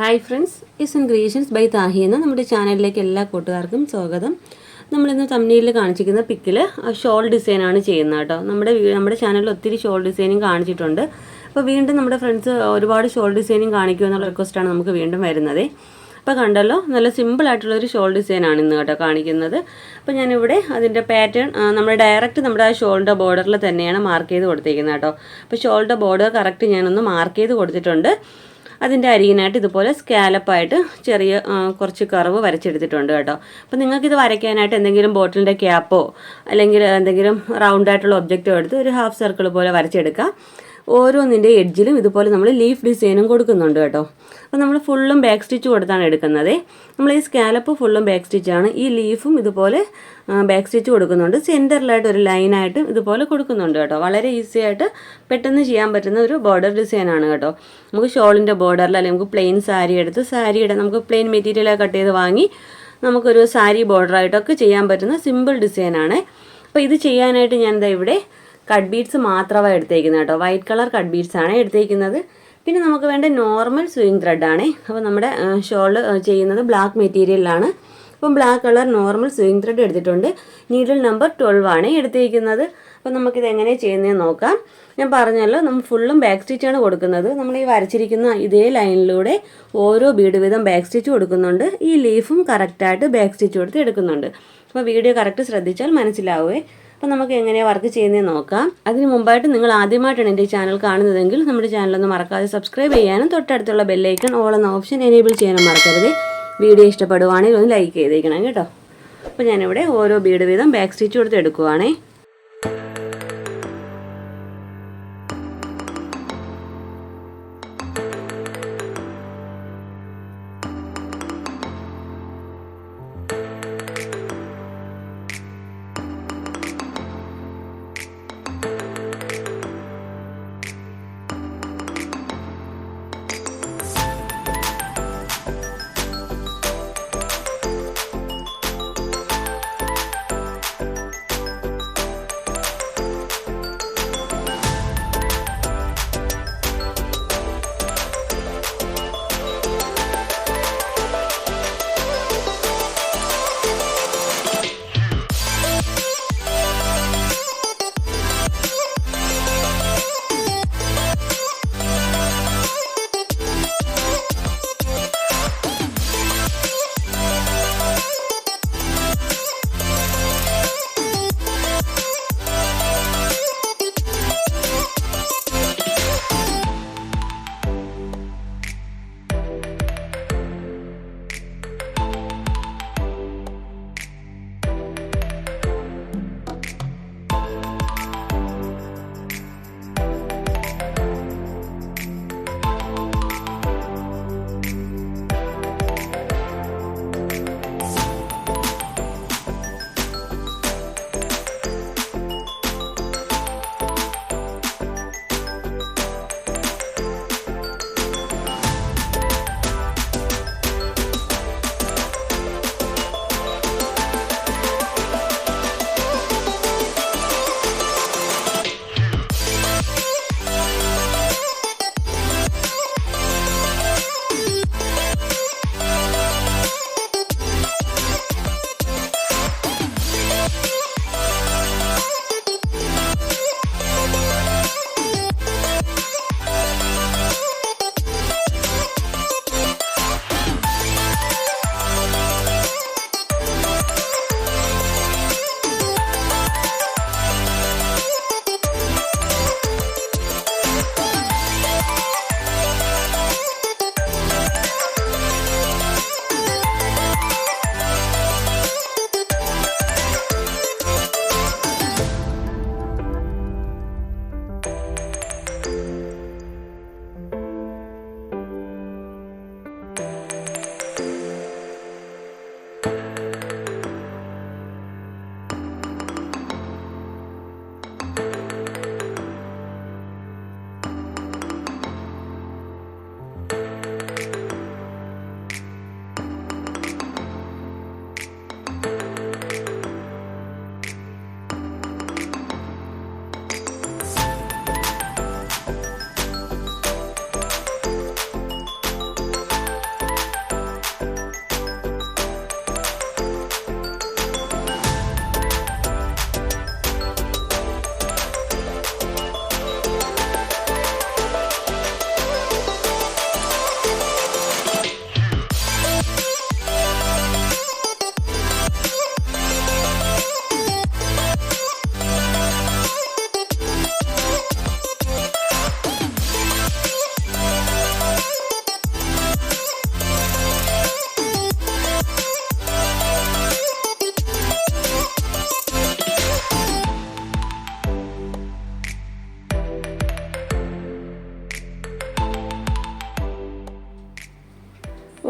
Hi friends, is creations by Thahi എന്ന നമ്മുടെ ചാനലിലേക്ക് എല്ലാ കൂട്ടുകാർക്കും സ്വാഗതം. നമ്മളിന്ന് തംബ്നെയിലിൽ കാണിച്ചിരിക്കുന്ന പിക്കിൽ ഷോൾ ഡിസൈനാണ് ചെയ്യുന്നത് കേട്ടോ. നമ്മുടെ ചാനലിൽ ഒത്തിരി ഷോൾ ഡിസൈനിങ് കാണിച്ചിട്ടുണ്ട്. അപ്പോൾ വീണ്ടും നമ്മുടെ ഫ്രണ്ട്സ് ഒരുപാട് ഷോൾ ഡിസൈനിങ് കാണിക്കുക എന്നുള്ള റിക്വസ്റ്റാണ് നമുക്ക് വീണ്ടും വരുന്നത്. അപ്പോൾ കണ്ടല്ലോ, നല്ല സിമ്പിളായിട്ടുള്ളൊരു ഷോൾ ഡിസൈനാണ് ഇന്ന് കേട്ടോ കാണിക്കുന്നത്. അപ്പോൾ ഞാനിവിടെ അതിൻ്റെ പാറ്റേൺ നമ്മുടെ ആ ഷോളിൻ്റെ ബോർഡറിൽ തന്നെയാണ് മാർക്ക് ചെയ്ത് കൊടുത്തിരിക്കുന്നത് കേട്ടോ. അപ്പോൾ ഷോളിൻ്റെ ബോർഡർ കറക്റ്റ് ഞാനൊന്ന് മാർക്ക് ചെയ്ത് കൊടുത്തിട്ടുണ്ട്. അതിൻ്റെ അരികിനായിട്ട് ഇതുപോലെ സ്കാലപ്പായിട്ട് ചെറിയ കുറച്ച് കർവ് വരച്ചെടുത്തിട്ടുണ്ട് കേട്ടോ. അപ്പോൾ നിങ്ങൾക്കിത് വരയ്ക്കാനായിട്ട് എന്തെങ്കിലും ബോട്ടിലിൻ്റെ ക്യാപ്പോ അല്ലെങ്കിൽ എന്തെങ്കിലും റൗണ്ടായിട്ടുള്ള ഒബ്ജക്റ്റോ എടുത്ത് ഒരു ഹാഫ് സർക്കിൾ പോലെ വരച്ചെടുക്കാം. ഓരോന്നിൻ്റെ എഡ്ജിലും ഇതുപോലെ നമ്മൾ ലീഫ് ഡിസൈനും കൊടുക്കുന്നുണ്ട് കേട്ടോ. അപ്പോൾ നമ്മൾ ഫുള്ളും ബാക്ക് സ്റ്റിച്ച് കൊടുത്താണ് എടുക്കുന്നത്. നമ്മൾ ഈ സ്കാലപ്പ് ഫുള്ളും ബാക്ക് സ്റ്റിച്ചാണ്. ഈ ലീഫും ഇതുപോലെ ബാക്ക് സ്റ്റിച്ച് കൊടുക്കുന്നുണ്ട്. സെൻറ്ററിലായിട്ട് ഒരു ലൈനായിട്ട് ഇതുപോലെ കൊടുക്കുന്നുണ്ട് കേട്ടോ. വളരെ ഈസി ആയിട്ട് പെട്ടെന്ന് ചെയ്യാൻ പറ്റുന്ന ഒരു ബോർഡർ ഡിസൈനാണ് കേട്ടോ. നമുക്ക് ഷോളിൻ്റെ ബോർഡറിൽ അല്ലെങ്കിൽ നമുക്ക് പ്ലെയിൻ സാരി എടുത്ത് സാരിയുടെ നമുക്ക് പ്ലെയിൻ മെറ്റീരിയലൊക്കെ കട്ട് ചെയ്ത് വാങ്ങി നമുക്കൊരു സാരി ബോർഡറായിട്ടൊക്കെ ചെയ്യാൻ പറ്റുന്ന സിമ്പിൾ ഡിസൈനാണ്. അപ്പോൾ ഇത് ചെയ്യാനായിട്ട് ഞാൻ എന്താ ഇവിടെ കട്ട് ബീഡ്സ് മാത്രമാണ് എടുത്തേക്കുന്നത് കേട്ടോ. വൈറ്റ് കളർ കട്ട് ബീഡ്സാണ് എടുത്തേക്കുന്നത്. പിന്നെ നമുക്ക് വേണ്ട നോർമൽ സ്വിങ് ത്രെഡാണ്. അപ്പോൾ നമ്മുടെ ഷോൾ ചെയ്യുന്നത് ബ്ലാക്ക് മെറ്റീരിയലിലാണ്. അപ്പം black colour normal swing thread എടുത്തിട്ടുണ്ട്. നീഡിൽ നമ്പർ 12 ആണ് എടുത്തേക്കുന്നത്. അപ്പോൾ നമുക്കിത് എങ്ങനെ ചെയ്യുന്നതെന്ന് നോക്കാം. ഞാൻ പറഞ്ഞല്ലോ, നമ്മൾ ഫുള്ളും ബാക്ക് സ്റ്റിച്ചാണ് കൊടുക്കുന്നത്. നമ്മൾ ഈ വരച്ചിരിക്കുന്ന ഇതേ ലൈനിലൂടെ ഓരോ ബീഡ് വീതം ബാക്ക് സ്റ്റിച്ച് കൊടുക്കുന്നുണ്ട്. ഈ ലീഫും കറക്റ്റായിട്ട് ബാക്ക് സ്റ്റിച്ച് കൊടുത്ത് എടുക്കുന്നുണ്ട്. അപ്പോൾ വീഡിയോ കറക്റ്റ് ശ്രദ്ധിച്ചാൽ മനസ്സിലാവുമേ. അപ്പോൾ നമുക്ക് എങ്ങനെയാണ് വർക്ക് ചെയ്യുന്നതെന്ന് നോക്കാം. അതിന് മുമ്പായിട്ട് നിങ്ങൾ ആദ്യമായിട്ടാണ് എൻ്റെ ചാനൽ കാണുന്നതെങ്കിൽ നമ്മുടെ ചാനലൊന്ന് മറക്കാതെ സബ്സ്ക്രൈബ് ചെയ്യാനും തൊട്ടടുത്തുള്ള ബെല്ലൈക്കൺ ഓൾ എന്ന ഓപ്ഷൻ എനേബിൾ ചെയ്യാനും മറക്കരുത്. വീഡിയോ ഇഷ്ടപ്പെടുവാണെങ്കിൽ ഒന്ന് ലൈക്ക് ചെയ്തേക്കണം കേട്ടോ. അപ്പോൾ ഞാനിവിടെ ഓരോ ബീഡ് വീതം ബാക്ക് സ്റ്റിച്ച് കൊടുത്ത് എടുക്കുവാണേ.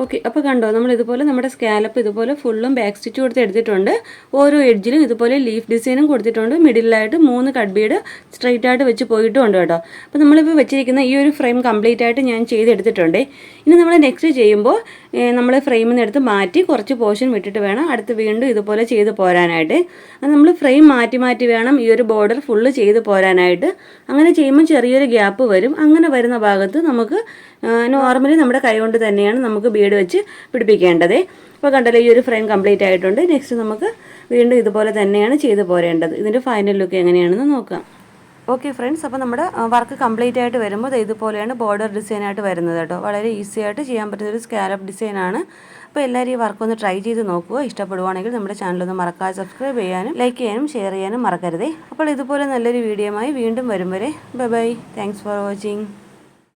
ഓക്കെ, അപ്പോൾ കണ്ടോ നമ്മൾ ഇതുപോലെ നമ്മുടെ സ്കാലപ്പ് ഇതുപോലെ ഫുള്ളും ബാക്ക് സ്റ്റിച്ച് കൊടുത്ത് എടുത്തിട്ടുണ്ട്. ഓരോ എഡ്ജിലും ഇതുപോലെ ലീഫ് ഡിസൈനും കൊടുത്തിട്ടുണ്ട്. മിഡിലായിട്ട് 3 കട്ട് ബീഡ് സ്ട്രൈറ്റ് ആയിട്ട് വെച്ച് പോയിട്ടുണ്ട് കേട്ടോ. അപ്പോൾ നമ്മളിപ്പോൾ വെച്ചിരിക്കുന്ന ഈ ഒരു ഫ്രെയിം കംപ്ലീറ്റ് ആയിട്ട് ഞാൻ ചെയ്തെടുത്തിട്ടുണ്ട്. ഇനി നമ്മൾ നെക്സ്റ്റ് ചെയ്യുമ്പോൾ നമ്മൾ ഫ്രെയിമിൽ നിന്ന് എടുത്ത് മാറ്റി കുറച്ച് പോർഷൻ വിട്ടിട്ട് വേണം അടുത്ത് വീണ്ടും ഇതുപോലെ ചെയ്ത് പോരാനായിട്ട്. അത് നമ്മൾ ഫ്രെയിം മാറ്റി മാറ്റി വേണം ഈ ഒരു ബോർഡർ ഫുള്ള് ചെയ്ത് പോരാനായിട്ട്. അങ്ങനെ ചെയ്യുമ്പോൾ ചെറിയൊരു ഗ്യാപ്പ് വരും. അങ്ങനെ വരുന്ന ഭാഗത്ത് നമുക്ക് നോർമലി നമ്മുടെ കൈ കൊണ്ട് തന്നെയാണ് നമുക്ക് ബീഡ് വെച്ച് പിടിപ്പിക്കേണ്ടത്. അപ്പോൾ കണ്ടല്ലോ ഈ ഒരു ഫ്രെയിം കംപ്ലീറ്റ് ആയിട്ടുണ്ട്. നെക്സ്റ്റ് നമുക്ക് വീണ്ടും ഇതുപോലെ തന്നെയാണ് ചെയ്ത് പോരേണ്ടത്. ഇതിൻ്റെ ഫൈനൽ ലുക്ക് എങ്ങനെയാണെന്ന് നോക്കാം. ഓക്കെ ഫ്രണ്ട്സ്, അപ്പോൾ നമ്മുടെ വർക്ക് കംപ്ലീറ്റ് ആയിട്ട് വരുമ്പോൾ ഇതുപോലെയാണ് ബോർഡർ ഡിസൈനായിട്ട് വരുന്നത് കേട്ടോ. വളരെ ഈസി ആയിട്ട് ചെയ്യാൻ പറ്റുന്നൊരു സ്കാലപ്പ് ഡിസൈനാണ്. അപ്പോൾ എല്ലാവരും ഈ വർക്ക് ഒന്ന് ട്രൈ ചെയ്ത് നോക്കുക. ഇഷ്ടപ്പെടുവാണെങ്കിൽ നമ്മുടെ ചാനലൊന്ന് മറക്കാതെ സബ്സ്ക്രൈബ് ചെയ്യാനും ലൈക്ക് ചെയ്യാനും ഷെയർ ചെയ്യാനും മറക്കരുതേ. അപ്പോൾ ഇതുപോലെ നല്ലൊരു വീഡിയോയുമായി വീണ്ടും വരും വരെ bye bye. Thanks for watching.